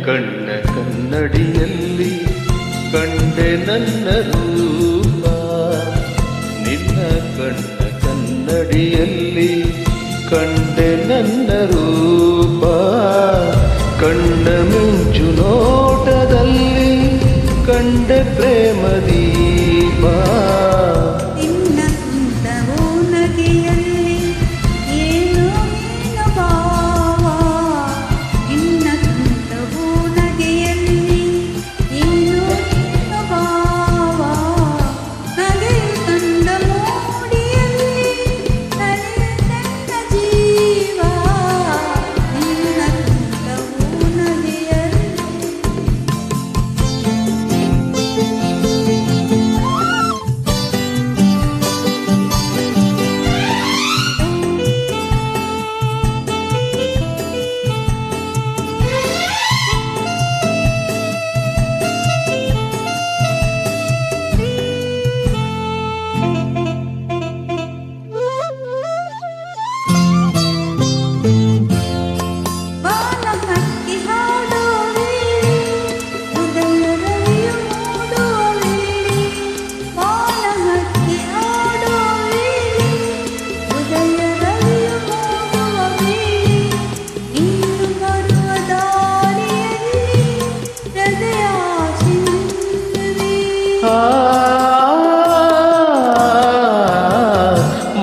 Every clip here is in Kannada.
ಕಣ್ಣ ಕನ್ನಡಿಯಲ್ಲಿ ಕಂಡೆ ನನ್ನ ರೂಪ. ನಿನ್ನ ಕಣ್ಣ ಕನ್ನಡಿಯಲ್ಲಿ ಕಂಡೆ ನನ್ನ ರೂಪ. ಕಣ್ಣ ಮಿಂಚು ನೋಟದಲ್ಲಿ ಕಂಡೆ ಪ್ರೇಮ ದೀಪ. ನಿನ್ನ ಕುಂತವೋ ನಗೆಯಲ್ಲಿ ಏನೋ ಏನೋ ಭಾವ. ನಿನ್ನ ಕುಂತವೋ ನಗೆಯಲ್ಲಿ ಏನೋ ಏನೋ ಭಾವ. ನಗೆ ಕಂಡ ಮೋಡಿಯಲ್ಲಿ ನಲಿಯ ನನ್ನ ಜೀವ. ನಿನ್ನ ಕುಂತವೋ ನಗೆಯಲ್ಲಿ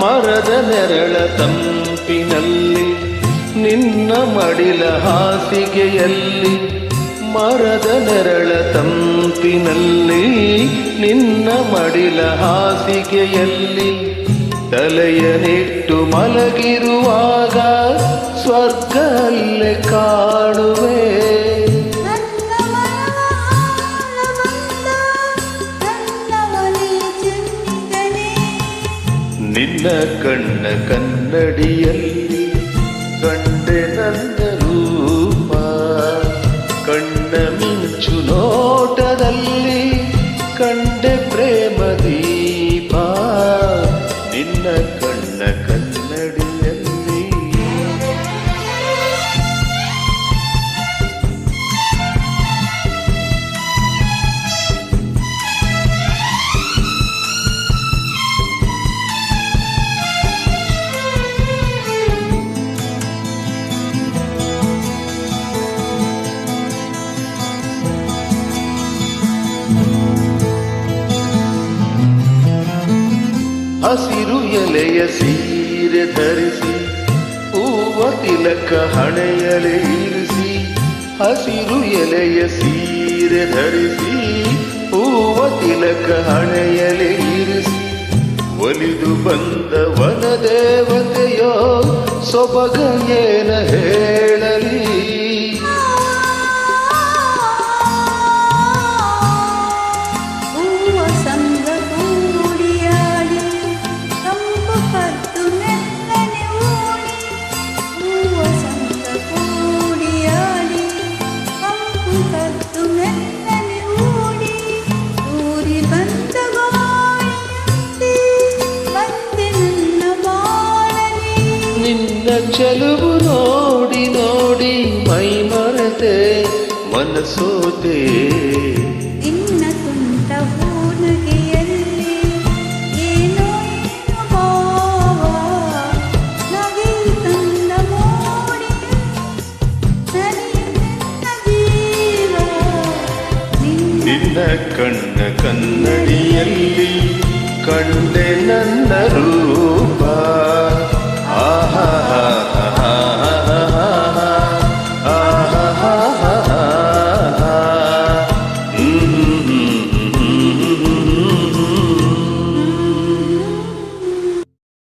ಮರದ ನೆರಳ ತಂಪಿನಲ್ಲಿ ನಿನ್ನ ಮಡಿಲ ಹಾಸಿಗೆಯಲ್ಲಿ. ಮರದ ನೆರಳ ತಂಪಿನಲ್ಲಿ ನಿನ್ನ ಮಡಿಲ ಹಾಸಿಗೆಯಲ್ಲಿ ತಲೆಯನಿಟ್ಟು ಮಲಗಿರುವಾಗ ಸ್ವರ್ಗ ಅಲ್ಲೇ ಕಾಣುವೆ. ನಿನ್ನ ಕಣ್ಣ ಕನ್ನಡಿಯಲ್ಲಿ ಕಂಡೆ ನನ್ನ ರೂಪ. ಕಣ್ಣ ಮಿಂಚು ನೋಟದಲ್ಲಿ ಕಂಡೆ ಪ್ರೇಮ ದೀಪ. ನಿನ್ನ ಕಣ್ಣ ಕನ್ನಡಿಯಲ್ಲಿ ಹಸಿರು ಎಲೆಯ ಸೀರೆ ಧರಿಸಿ ಹೂವ ತಿಲಕ ಹಣೆಯಲೆ ಇರಿಸಿ. ಹಸಿರು ಎಲೆಯ ಸೀರೆ ಧರಿಸಿ ಹೂವ ತಿಲಕ ಹಣೆಯಲೆ ಇರಿಸಿ. ಒಲಿದು ಬಂದ ವನ ದೇವತೆಯೋ ಸೊಬಗ ಏನ ಹೇಳಲಿ. ನಿನ್ನ ಚೆಲುವು ನೋಡಿ ನೋಡಿ ಮೈ ಮರೆತೆ ಮನಸೋತೆ. ನಿನ್ನ ತುಂಟ ನಗೆಯಲ್ಲಿ ಏನೋ ಏನೋ ಭಾವ. ನಗೆ ತಂದ ಮೋಡಿ ನನ್ನ ಜೀವ. ನಿನ್ನ ಕಣ್ಣ ಕನ್ನಡಿಯಲ್ಲಿ ಕಂಡೆ ನನ್ನ ರೂಪ.